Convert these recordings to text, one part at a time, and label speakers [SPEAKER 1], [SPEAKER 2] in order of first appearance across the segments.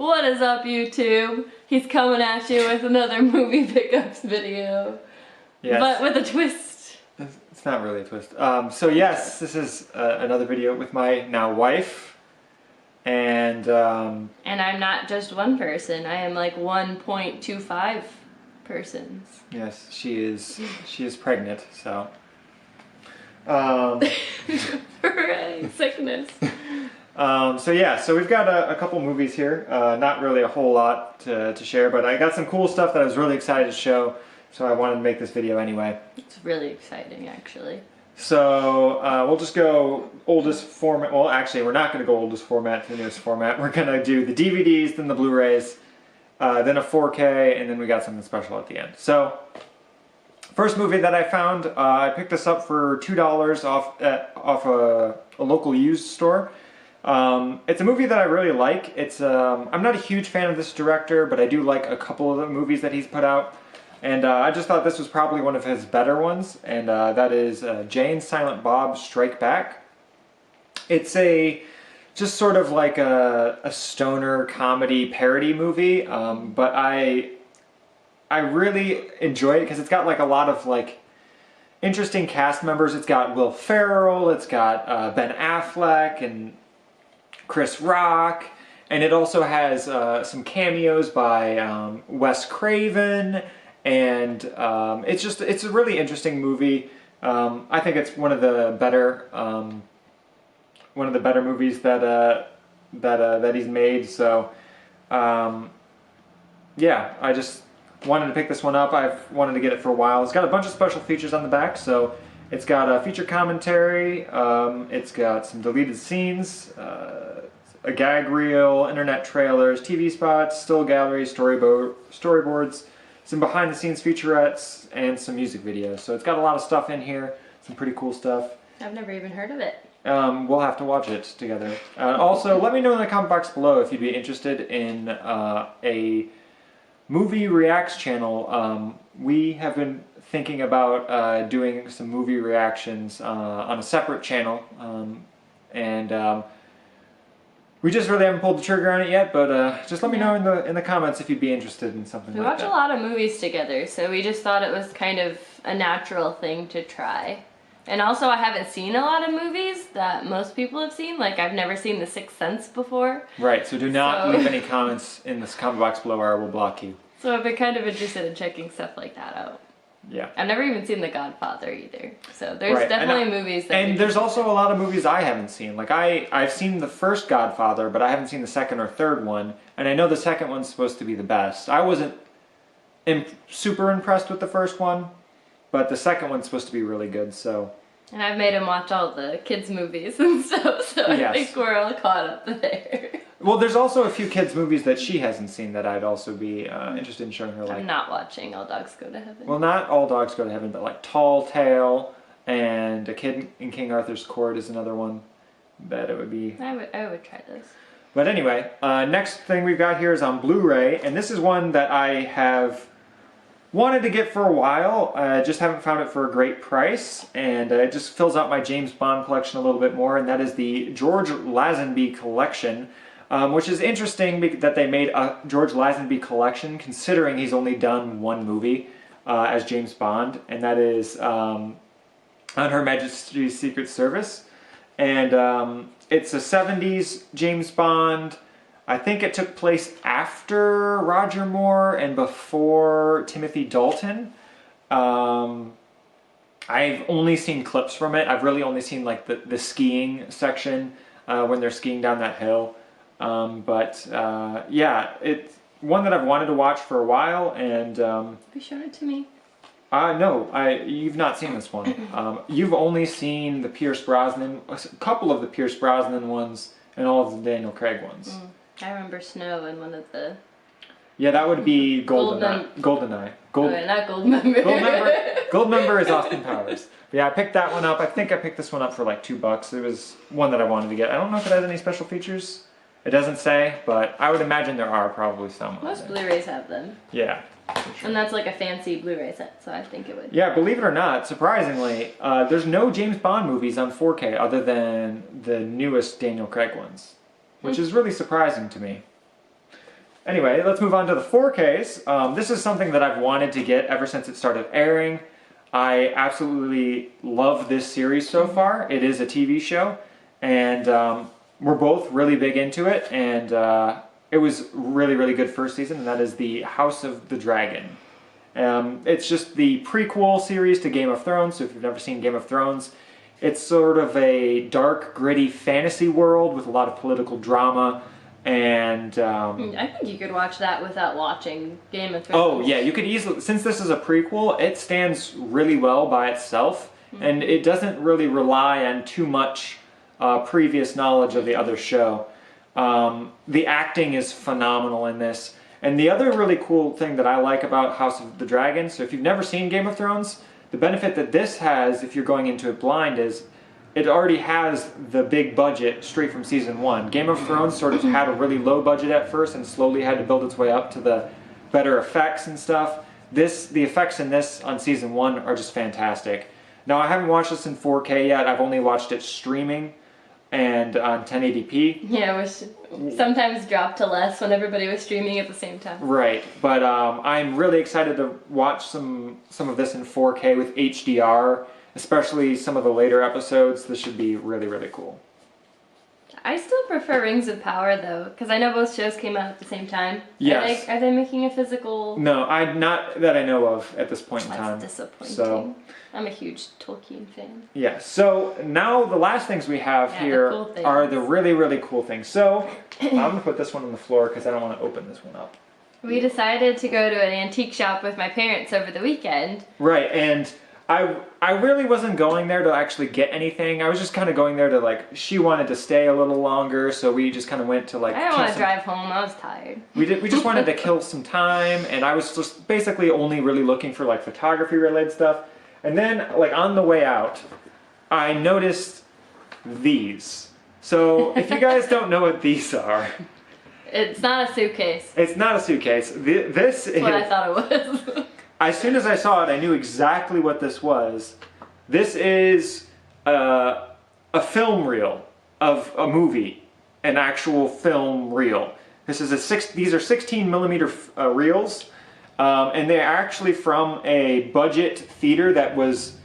[SPEAKER 1] What is up, YouTube? He's coming at you with another movie pickups video.
[SPEAKER 2] Yes.
[SPEAKER 1] But with a twist.
[SPEAKER 2] It's not really a twist. So yes, this is another video with my now wife. And
[SPEAKER 1] I'm not just one person. I am like 1.25 persons.
[SPEAKER 2] yes, she is pregnant, so.
[SPEAKER 1] Hooray, sickness.
[SPEAKER 2] So we've got a couple movies here. Not really a whole lot to share, but I got some cool stuff that I was really excited to show, so I wanted to make this video anyway.
[SPEAKER 1] It's really exciting, actually.
[SPEAKER 2] So we'll just go oldest format. Well, actually, we're not going to go oldest format to the newest format. We're going to do the DVDs, then the Blu-rays, then a 4K, and then we got something special at the end. So, first movie that I found, I picked this up for $2 off a local used store. It's a movie that I really like. I'm not a huge fan of this director, but I do like a couple of the movies that he's put out. And I just thought this was probably one of his better ones, and that is Jay and Silent Bob Strike Back. It's just sort of like a stoner comedy parody movie, but I really enjoy it because it's got like a lot of like interesting cast members. It's got Will Ferrell, it's got Ben Affleck and Chris Rock, and it also has some cameos by Wes Craven. And it's a really interesting movie. I think it's one of the better movies that he's made. So yeah, I just wanted to pick this one up. I've wanted to get it for a while. It's got a bunch of special features on the back. So it's got a feature commentary. It's got some deleted scenes, a gag reel, internet trailers, TV spots, still galleries, storyboards. Some behind-the-scenes featurettes, and some music videos. So it's got a lot of stuff in here, some pretty cool stuff.
[SPEAKER 1] I've never even heard of it.
[SPEAKER 2] We'll have to watch it together. Also, let me know in the comment box below if you'd be interested in a movie reacts channel. We have been thinking about doing some movie reactions on a separate channel, we just really haven't pulled the trigger on it yet, but just let me know in the comments if you'd be interested in something like that.
[SPEAKER 1] We watch a lot of movies together, so we just thought it was kind of a natural thing to try. And also, I haven't seen a lot of movies that most people have seen. Like, I've never seen The Sixth Sense before.
[SPEAKER 2] Right, so do not leave any comments in this comment box below or I will block you.
[SPEAKER 1] So I've been kind of interested in checking stuff like that out.
[SPEAKER 2] Yeah.
[SPEAKER 1] I've never even seen The Godfather either. So there's definitely movies that...
[SPEAKER 2] And there's also a lot of movies I haven't seen. Like, I've seen the first Godfather, but I haven't seen the second or third one. And I know the second one's supposed to be the best. I wasn't super impressed with the first one, but the second one's supposed to be really good, so...
[SPEAKER 1] And I've made him watch all the kids' movies and stuff, so I think we're all caught up there.
[SPEAKER 2] Well, there's also a few kids' movies that she hasn't seen that I'd also be interested in showing her. Like,
[SPEAKER 1] I'm not watching All Dogs Go to Heaven.
[SPEAKER 2] Well, not All Dogs Go to Heaven, but like Tall Tale and A Kid in King Arthur's Court is another one that it would be.
[SPEAKER 1] I would try this.
[SPEAKER 2] But anyway, next thing we've got here is on Blu-ray, and this is one that I have wanted to get for a while. Just haven't found it for a great price, and it just fills out my James Bond collection a little bit more, and that is the George Lazenby collection. Which is interesting that they made a George Lazenby collection, considering he's only done one movie as James Bond, and that is on Her Majesty's Secret Service. And it's a 70s James Bond. I think it took place after Roger Moore and before Timothy Dalton. I've only seen clips from it. I've really only seen like the skiing section when they're skiing down that hill. Yeah, it's one that I've wanted to watch for a while, and
[SPEAKER 1] Have you shown it to me?
[SPEAKER 2] No, you've not seen this one. You've only seen the Pierce Brosnan, a couple of the Pierce Brosnan ones, and all of the Daniel Craig ones.
[SPEAKER 1] I remember Snow in one of the...
[SPEAKER 2] Yeah, that would be GoldenEye.
[SPEAKER 1] Okay, not Goldmember.
[SPEAKER 2] Goldmember is Austin Powers. But yeah, I picked that one up. I think I picked this one up for like $2. It was one that I wanted to get. I don't know if it has any special features. It doesn't say, but I would imagine there are probably some.
[SPEAKER 1] Most Blu-rays have them.
[SPEAKER 2] Yeah. For sure.
[SPEAKER 1] And that's like a fancy Blu-ray set, so I think it would.
[SPEAKER 2] Yeah, believe it or not, surprisingly, there's no James Bond movies on 4K other than the newest Daniel Craig ones, which is really surprising to me. Anyway, let's move on to the 4Ks. This is something that I've wanted to get ever since it started airing. I absolutely love this series so far. It is a TV show, and we're both really big into it, and it was really, really good first season, and that is the House of the Dragon. It's just the prequel series to Game of Thrones, so if you've never seen Game of Thrones, it's sort of a dark, gritty fantasy world with a lot of political drama, and
[SPEAKER 1] I think you could watch that without watching Game of Thrones.
[SPEAKER 2] oh yeah, you could easily, since this is a prequel, it stands really well by itself, and it doesn't really rely on too much previous knowledge of the other show. The acting is phenomenal in this. And the other really cool thing that I like about House of the Dragon, so if you've never seen Game of Thrones, the benefit that this has, if you're going into it blind, is it already has the big budget straight from season 1. Game of Thrones sort of had a really low budget at first and slowly had to build its way up to the better effects and stuff. The effects in this on season 1 are just fantastic. Now, I haven't watched this in 4K yet. I've only watched it streaming and on 1080p.
[SPEAKER 1] Yeah, which sometimes dropped to less when everybody was streaming at the same time.
[SPEAKER 2] Right, but I'm really excited to watch some of this in 4K with HDR, especially some of the later episodes. This should be really, really cool.
[SPEAKER 1] I still prefer Rings of Power though, because I know both shows came out at the same time.
[SPEAKER 2] Yes.
[SPEAKER 1] Are they making a physical?
[SPEAKER 2] No, not that I know of at this point in time.
[SPEAKER 1] That's disappointing.
[SPEAKER 2] So,
[SPEAKER 1] I'm a huge Tolkien fan.
[SPEAKER 2] yeah, so now the last things we have here
[SPEAKER 1] the cool things.
[SPEAKER 2] are the really, really cool things. So, I'm going to put this one on the floor because I don't want to open this one up.
[SPEAKER 1] We decided to go to an antique shop with my parents over the weekend.
[SPEAKER 2] Right, and I really wasn't going there to actually get anything. I was just kind of going there to, like, she wanted to stay a little longer, so we just kind of went to, like...
[SPEAKER 1] I didn't want to drive home, I was tired.
[SPEAKER 2] We just wanted to kill some time, and I was just basically only really looking for, like, photography-related stuff. And then, like, on the way out, I noticed these. So, if you guys don't know what these are...
[SPEAKER 1] It's not a suitcase.
[SPEAKER 2] It's not a suitcase. This is...
[SPEAKER 1] what I thought it was.
[SPEAKER 2] As soon as I saw it, I knew exactly what this was. This is a film reel of a movie, an actual film reel. These are 16 millimeter reels, and they're actually from a budget theater that was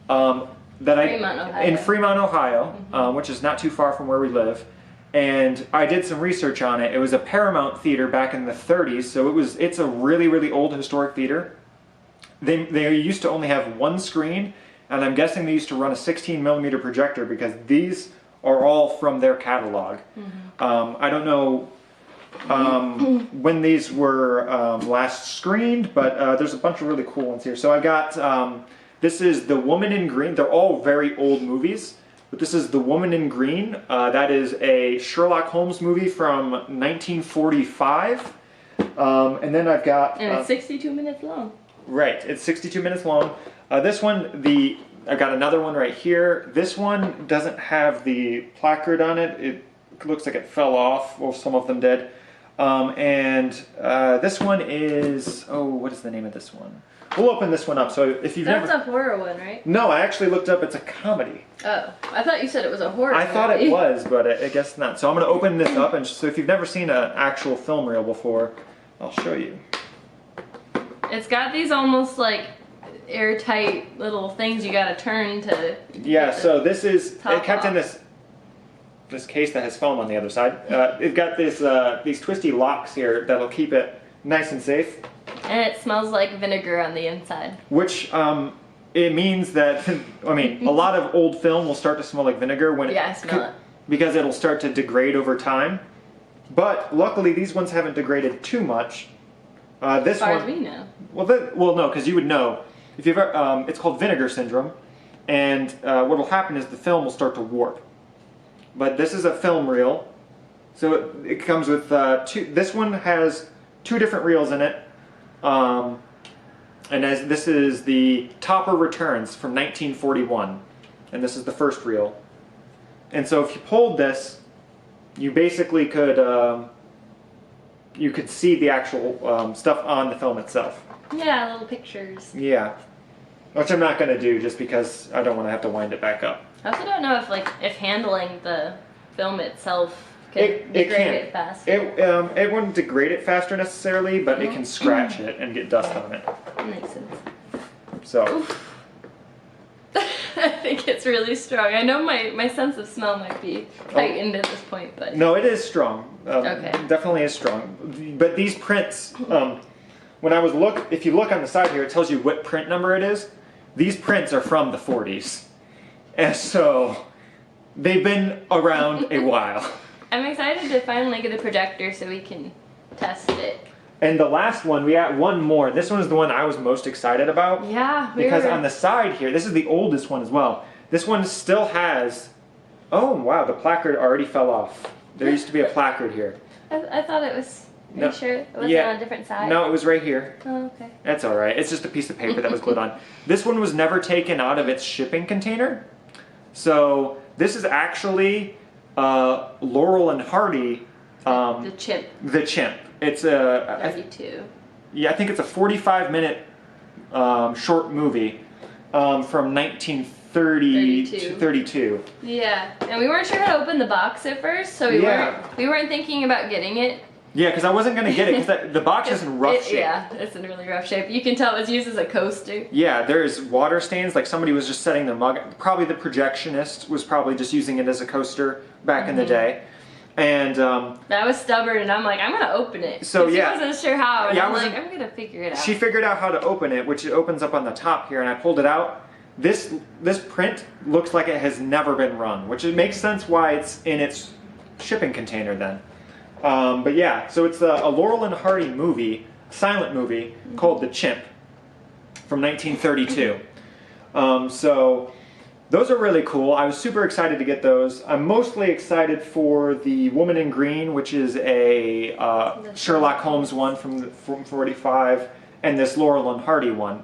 [SPEAKER 1] Fremont, Ohio.
[SPEAKER 2] in Fremont, Ohio, which is not too far from where we live. And I did some research on it. It was a Paramount theater back in the 30s, so it's a really, really old historic theater. They used to only have one screen, and I'm guessing they used to run a 16 millimeter projector because these are all from their catalog. I don't know when these were last screened, but there's a bunch of really cool ones here. So I got, this is The Woman in Green. They're all very old movies, but this is The Woman in Green. That is a Sherlock Holmes movie from 1945. And then I've got...
[SPEAKER 1] and it's 62 minutes long.
[SPEAKER 2] Right, it's 62 minutes long. This one, I've got another one right here. This one doesn't have the placard on it. It looks like it fell off, well, some of them did. This one is, what is the name of this one? We'll open this one up. So if you've
[SPEAKER 1] That's a horror one, right?
[SPEAKER 2] No, I actually looked up. It's a comedy.
[SPEAKER 1] Oh, I thought you said it was a horror
[SPEAKER 2] I thought
[SPEAKER 1] movie.
[SPEAKER 2] it was, but I guess not. So I'm going to open this up, and so if you've never seen an actual film reel before, I'll show you.
[SPEAKER 1] It's got these almost like airtight little things you gotta turn to.
[SPEAKER 2] Yeah, so this is
[SPEAKER 1] top
[SPEAKER 2] kept in
[SPEAKER 1] off.
[SPEAKER 2] this case that has foam on the other side. It's got these twisty locks here that'll keep it nice and safe.
[SPEAKER 1] And it smells like vinegar on the inside.
[SPEAKER 2] Which it means that I mean a lot of old film will start to smell like vinegar when
[SPEAKER 1] Yeah, I smell it.
[SPEAKER 2] because it'll start to degrade over time. But luckily these ones haven't degraded too much. This
[SPEAKER 1] As far
[SPEAKER 2] one,
[SPEAKER 1] as we know.
[SPEAKER 2] well, no, because you would know if you've ever. It's called vinegar syndrome, and what will happen is the film will start to warp. But this is a film reel, so it comes with two. This one has two different reels in it, and this is the Topper Returns from 1941, and this is the first reel. And so if you pulled this, you basically could. You could see the actual stuff on the film itself.
[SPEAKER 1] Yeah, little pictures.
[SPEAKER 2] Yeah. Which I'm not going to do just because I don't want to have to wind it back up.
[SPEAKER 1] I also don't know if handling the film itself can degrade it fast.
[SPEAKER 2] It wouldn't degrade it faster necessarily, but it can scratch it and get dust on it.
[SPEAKER 1] That makes sense.
[SPEAKER 2] So.
[SPEAKER 1] I think it's really strong. I know my sense of smell might be heightened at this point, but...
[SPEAKER 2] No, it is strong.
[SPEAKER 1] Okay.
[SPEAKER 2] Definitely is strong. But these prints, when I was if you look on the side here, it tells you what print number it is. These prints are from the 40s. And so, they've been around a while.
[SPEAKER 1] I'm excited to finally get a projector so we can test it.
[SPEAKER 2] And the last one, we got one more. This one is the one I was most excited about.
[SPEAKER 1] Yeah.
[SPEAKER 2] Because on the side here, this is the oldest one as well. This one still has... Oh, wow, the placard already fell off. There used to be a placard here.
[SPEAKER 1] I thought it was... Are you sure? It wasn't on a different side?
[SPEAKER 2] No, it was right here.
[SPEAKER 1] Oh, okay.
[SPEAKER 2] That's all right. It's just a piece of paper that was glued on. This one was never taken out of its shipping container. So this is actually Laurel and Hardy.
[SPEAKER 1] The chimp.
[SPEAKER 2] The chimp. It's a
[SPEAKER 1] 32.
[SPEAKER 2] Yeah, I think it's a 45-minute short movie from 1930 to 32.
[SPEAKER 1] Yeah, and we weren't sure how to open the box at first, so we weren't thinking about getting it.
[SPEAKER 2] Yeah, because I wasn't going to get it because the box is in rough shape.
[SPEAKER 1] Yeah, it's in really rough shape. You can tell it was used as a coaster.
[SPEAKER 2] Yeah, there's water stains. Like somebody was just setting the mug. Probably the projectionist was probably just using it as a coaster back in the day. And
[SPEAKER 1] I was stubborn, and I'm like, I'm gonna open it.
[SPEAKER 2] So
[SPEAKER 1] yeah, she wasn't sure how, and I'm gonna figure it out.
[SPEAKER 2] She figured out how to open it, which it opens up on the top here, and I pulled it out. This print looks like it has never been run, which it makes sense why it's in its shipping container then. But yeah, so it's a Laurel and Hardy movie, silent movie called The Chimp from 1932. So. Those are really cool. I was super excited to get those. I'm mostly excited for the Woman in Green, which is a Sherlock Holmes one from 45, and this Laurel and Hardy one.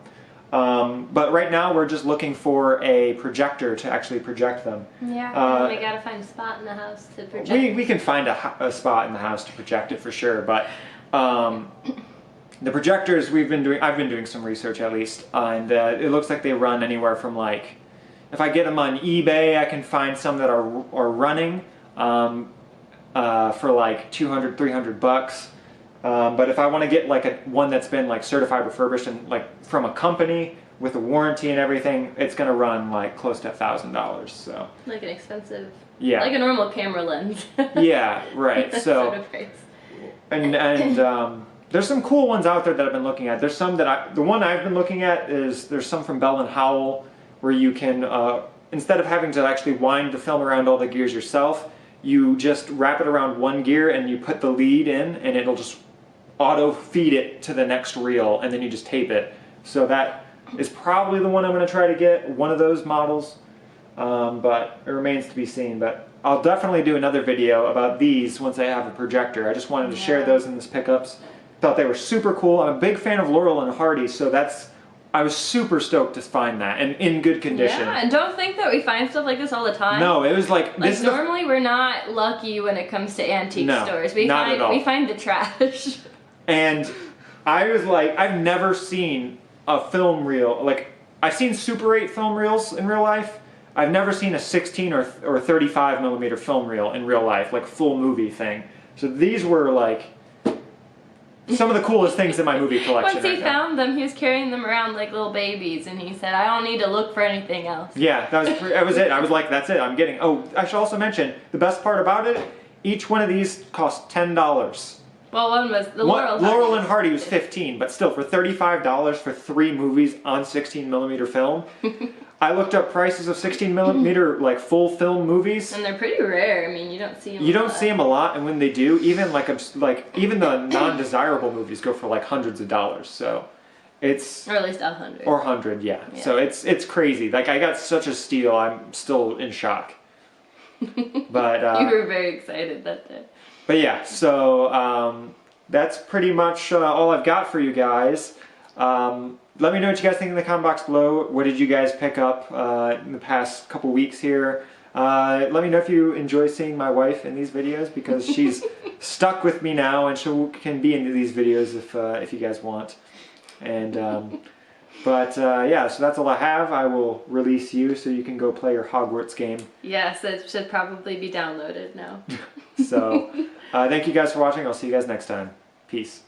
[SPEAKER 2] But right now we're just looking for a projector to actually project them.
[SPEAKER 1] Yeah, we gotta find a spot in the house to project.
[SPEAKER 2] We can find a spot in the house to project it for sure, but the projectors I've been doing some research at least, and it looks like they run anywhere from like, if I get them on eBay, I can find some that are running for like 200, 300 bucks. But if I want to get like one that's been like certified refurbished and like from a company with a warranty and everything, it's going to run like close to $1,000. So
[SPEAKER 1] like an expensive,
[SPEAKER 2] yeah,
[SPEAKER 1] like a normal camera lens.
[SPEAKER 2] Yeah, right. So and there's some cool ones out there that I've been looking at. There's some that the one I've been looking at is there's some from Bell and Howell, where you can, instead of having to actually wind the film around all the gears yourself, you just wrap it around one gear and you put the lead in and it'll just auto feed it to the next reel, and then you just tape it. So that is probably the one I'm going to try to get, one of those models, but it remains to be seen. But I'll definitely do another video about these once I have a projector. I just wanted to share those in this pickups. Thought they were super cool. I'm a big fan of Laurel and Hardy, so I was super stoked to find that, and in good condition.
[SPEAKER 1] Yeah, and don't think that we find stuff like this all the time.
[SPEAKER 2] No, it was like this.
[SPEAKER 1] Normally, we're not lucky when it comes to antique stores. We find the trash.
[SPEAKER 2] And I was like, I've never seen a film reel. Like, I've seen Super 8 film reels in real life. I've never seen a 16 or 35 millimeter film reel in real life, like full movie thing. So these were like some of the coolest things in my movie collection.
[SPEAKER 1] Once he found them, he was carrying them around like little babies, and he said, I don't need to look for anything else.
[SPEAKER 2] Yeah, that was it. I was like, that's it, I'm getting... Oh, I should also mention, the best part about it, each one of these cost $10.
[SPEAKER 1] Well, one was...
[SPEAKER 2] Laurel and Hardy was $15, but still, for $35 for 3 movies on 16 millimeter film, I looked up prices of 16 millimeter like full film movies,
[SPEAKER 1] and they're pretty rare. I mean, you don't see them.
[SPEAKER 2] You don't see them a lot, and when they do, even even the non-desirable movies go for like hundreds of dollars. So it's
[SPEAKER 1] or at least 100
[SPEAKER 2] or 100, yeah. So it's crazy. Like, I got such a steal. I'm still in shock. But
[SPEAKER 1] you were very excited that day.
[SPEAKER 2] But yeah, so that's pretty much all I've got for you guys. Let me know what you guys think in the comment box below. What did you guys pick up in the past couple weeks here? Let me know if you enjoy seeing my wife in these videos, because she's stuck with me now, and she can be in these videos if you guys want. And yeah, so that's all I have. I will release you so you can go play your Hogwarts game.
[SPEAKER 1] Yes, it should probably be downloaded now.
[SPEAKER 2] So thank you guys for watching. I'll see you guys next time. Peace.